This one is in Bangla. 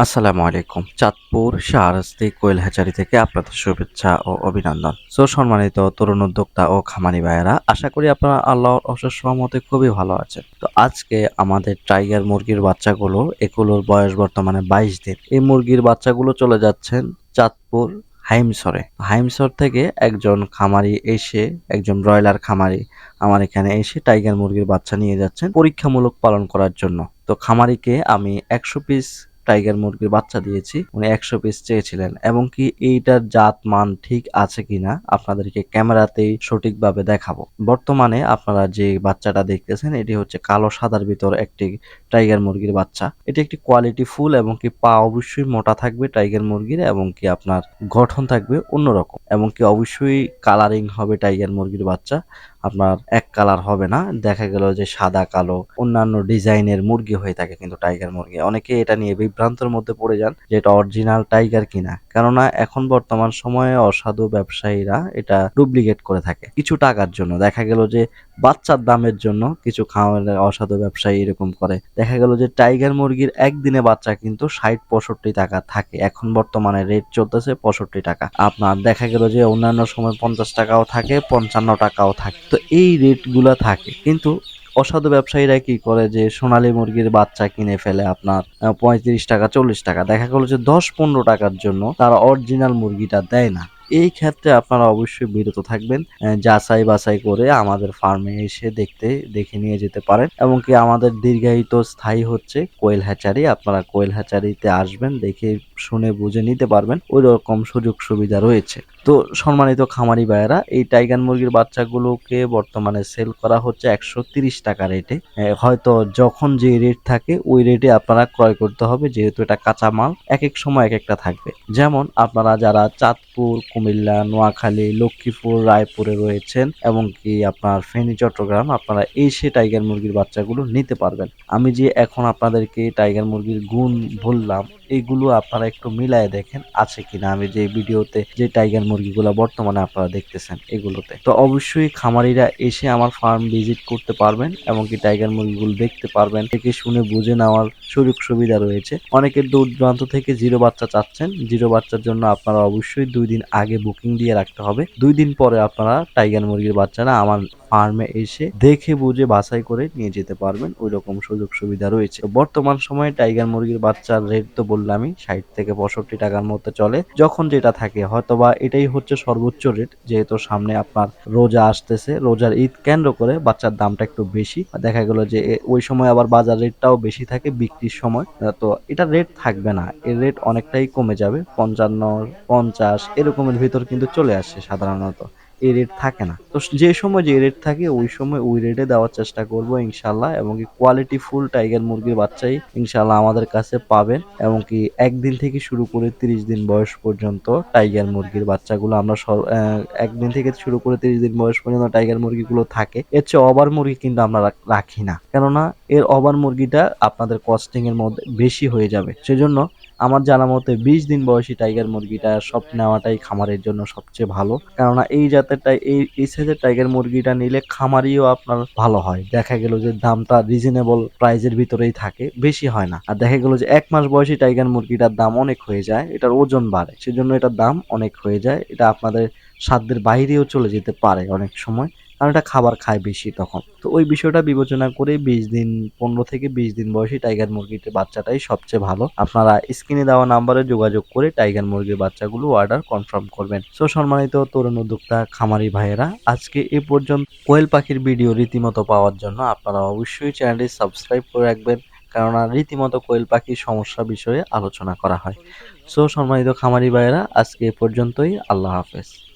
আসসালামু আলাইকুম। চাঁদপুর শাহরাস্তি কোয়েল হ্যাচারি থেকে আপনাদের শুভেচ্ছা ও অভিনন্দন। সম্মানিত তরুণ উদ্যোক্তা ও খামারি ভাইয়েরা, আশা করি আপনারা আল্লাহর অশেষ রহমতে খুবই ভালো আছেন। তো আজকে আমাদের টাইগার মুরগির বাচ্চাগুলো, এগুলোর বয়স বর্তমানে 22 দিন। এই মুরগির বাচ্চাগুলো চলে যাচ্ছেন চাঁদপুর হাইমসরে। হাইমসর থেকে একজন খামারি এসে, একজন ব্রয়লার খামারি আমার এখানে এসে টাইগার মুরগির বাচ্চা নিয়ে যাচ্ছেন পরীক্ষামূলক পালন করার জন্য। তো খামারিকে আমি 100 পিস টাইগার মুরগির বাচ্চা দিয়েছি। উনি 100 পিস চেয়েছিলেন, এবং কি এইটার জাত মান ঠিক আছে কিনা আপনাদেরকে ক্যামেরাতেই সঠিকভাবে দেখাবো। বর্তমানে আপনারা যে বাচ্চাটা দেখতেছেন, এটি হচ্ছে কালো সাদার ভিতর একটি টাইগার মুরগির বাচ্চা। এটি একটি কোয়ালিটি ফুল, এবং কি পা অবশ্যই মোটা থাকবে টাইগার মুরগির, এবং কি আপনার গঠন থাকবে অন্যরকম, এবং কি অবশ্যই কালারিং হবে টাইগার মুরগির বাচ্চা। আপনার এক কালার হবে না, দেখা গেল যে সাদা কালো অন্যান্য ডিজাইনের মুরগি হয়ে থাকে কিন্তু টাইগার মুরগি। অনেকে এটা নিয়ে বিভ্রান্তের মধ্যে পড়ে যান যে এটা অরিজিনাল টাইগার কিনা, কেননা এখন বর্তমান সময়ে অসাধু ব্যবসায়ীরা এটা ডুপ্লিকেট করে থাকে কিছু টাকার জন্য। দেখা গেল যে বাচ্চার দামের জন্য কিছু খাওয়ানোর অসাধু ব্যবসায়ী এরকম করে। দেখা গেল যে টাইগার মুরগির একদিনে বাচ্চা কিন্তু 60-65 টাকা থাকে। এখন বর্তমানে রেট চলতেছে 65 টাকা। আপনার দেখা গেল যে অন্যান্য সময় 50 টাকাও থাকে, 55 টাকাও থাকে। তো এই রেট গুলা থাকে, কিন্তু অসাধু ব্যবসায়ীরা কি করে যে সোনালী মুরগির বাচ্চা কিনে ফেলে আপনার 35 টাকা 40 টাকা। দেখা গেল যে 10-15 টাকার জন্য তারা অরিজিনাল মুরগিটা দেয় না। এই ক্ষেত্রে আপনারা অবশ্যই বিরত থাকবেন। যাচাই বাছাই করে আমাদের ফার্মে এসে দেখে নিয়ে যেতে পারেন, এবং কি আমাদের দীর্ঘায়িত স্থায়ী হচ্ছে কোয়েল হ্যাচারি। আপনারা কোয়েল হ্যাচারিতে আসবেন, দেখে শুনে বুঝে নিতে পারবেন, ওই রকম সুযোগ সুবিধা রয়েছে। তো সম্মানিত খামারি ভাইয়েরা, এই টাইগার মুরগির বাচ্চাগুলোকে বর্তমানে সেল করা হচ্ছে 130 টাকা রেটে। হয়তো যখন যে রেট থাকে ওই রেটে আপনারা ক্রয় করতে হবে, যেহেতু এটা কাঁচা মাল, এক এক সময় এক একটা থাকবে। যেমন আপনারা যারা চাঁদপুর, কুমিল্লা, নোয়াখালী, লক্ষ্মীপুর, রায়পুরে রয়েছেন, এবং কি আপনার ফেনী, চট্টগ্রাম, আপনারা এসে টাইগার মুরগির বাচ্চাগুলো নিতে পারবেন। আমি যে এখন আপনাদেরকে টাইগার মুরগির গুণ বললাম, এইগুলো আপনারা একটু মিলায় দেখেন আছে কিনা আমি যে ভিডিওতে যে টাইগার মুরগিগুলো বর্তমানে আপনারা দেখতেছেন এগুলোতে। তো অবশ্যই খামারিরা এসে আমার ফার্ম ভিজিট করতে পারবেন, এবং কি টাইগার মুরগিগুলো দেখতে পারবেন, দেখে শুনে বুঝে নেওয়ার সুযোগ সুবিধা রয়েছে। অনেকে দূর দূরান্ত থেকে জিরো বাচ্চা চাচ্ছেন, জিরো বাচ্চার জন্য আপনারা অবশ্যই 2 দিন আগে বুকিং দিয়ে রাখতে হবে। 2 দিন পরে আপনারা টাইগার মুরগির বাচ্চারা আমার ফার্মে এসে দেখে বুঝে বাছাই করে নিয়ে যেতে পারবেন, ওই রকম সুযোগ সুবিধা রয়েছে। বর্তমান সময়ে টাইগার মুরগির বাচ্চার রেট তো বললামই, 60 থেকে 65 টাকার মধ্যে চলে, যখন যেটা থাকে। হয়তোবা এটাই হচ্ছে সর্বোচ্চ রেট, যেহেতু সামনে আপনার রোজা আসতেছে, রোজার ঈদ কেন্দ্র করে বাচ্চার দামটা একটু বেশি। দেখা গেল যে ওই সময় আবার বাজার রেটটাও বেশি থাকে বিক্রির সময়। তো এটা রেট থাকবে না, এর রেট অনেকটাই কমে যাবে, 55-50 এরকমের ভিতর কিন্তু চলে আসে সাধারণত। এই রেট থাকে না। তো যে সময় যে রেট থাকে ওই সময় ওই রেটে দেওয়ার চেষ্টা করব ইনশাল্লাহ, এবং কি কোয়ালিটি ফুল টাইগার মুরগির বাচ্চাই ইনশাল্লাহ আমাদের কাছে পাবেন, এবং কি 1 দিন থেকে শুরু করে 30 দিন বয়স পর্যন্ত টাইগার মুরগির বাচ্চাগুলো আমরা 1 দিন থেকে শুরু করে 30 দিন বয়স পর্যন্ত টাইগার মুরগিগুলো থাকে। এর চেয়ে ওভার মুরগি কিন্তু আমরা রাখি না, কেননা এর ওভার মুরগিটা আপনাদের কস্টিং এর মধ্যে বেশি হয়ে যাবে। সেজন্য আমার জানা মতে 20 দিন বয়সী টাইগার মুরগিটা সব নেওয়াটাই খামারের জন্য সবচেয়ে ভালো, কেননা এই জাতের এই সাইজের টাইগার মুরগিটা নিলে খামারিও আপনার ভালো হয়। দেখা গেল যে দামটা রিজনেবল প্রাইজের ভিতরেই থাকে, বেশি হয় না। আর দেখা গেল যে 1 মাস বয়সী টাইগার মুরগিটার দাম অনেক হয়ে যায়, এটার ওজন বাড়ে, সেজন্য এটার দাম অনেক হয়ে যায়। এটা আপনাদের সাধ্যের বাইরেও চলে যেতে পারে অনেক সময়, কারণ এটা খাবার খায় বেশি তখন। তো ওই বিষয়টা বিবেচনা করে 20 দিন, 15 থেকে 20 দিন বয়সী টাইগার মুরগির বাচ্চাটাই সবচেয়ে ভালো। আপনারা স্ক্রিনে দেওয়া নাম্বারে যোগাযোগ করে টাইগার মুরগির বাচ্চাগুলো অর্ডার কনফার্ম করবেন। সম্মানিত তরুণ উদ্যোক্তা খামারি ভাইয়েরা, আজকে এ পর্যন্ত। কোয়েল পাখির ভিডিও রীতিমতো পাওয়ার জন্য আপনারা অবশ্যই চ্যানেলটি সাবস্ক্রাইব করে রাখবেন, কেননা রীতিমতো কোয়েল পাখির সমস্যা বিষয়ে আলোচনা করা হয়। সম্মানিত খামারি ভাইয়েরা, আজকে এ পর্যন্তই। আল্লাহ হাফেজ।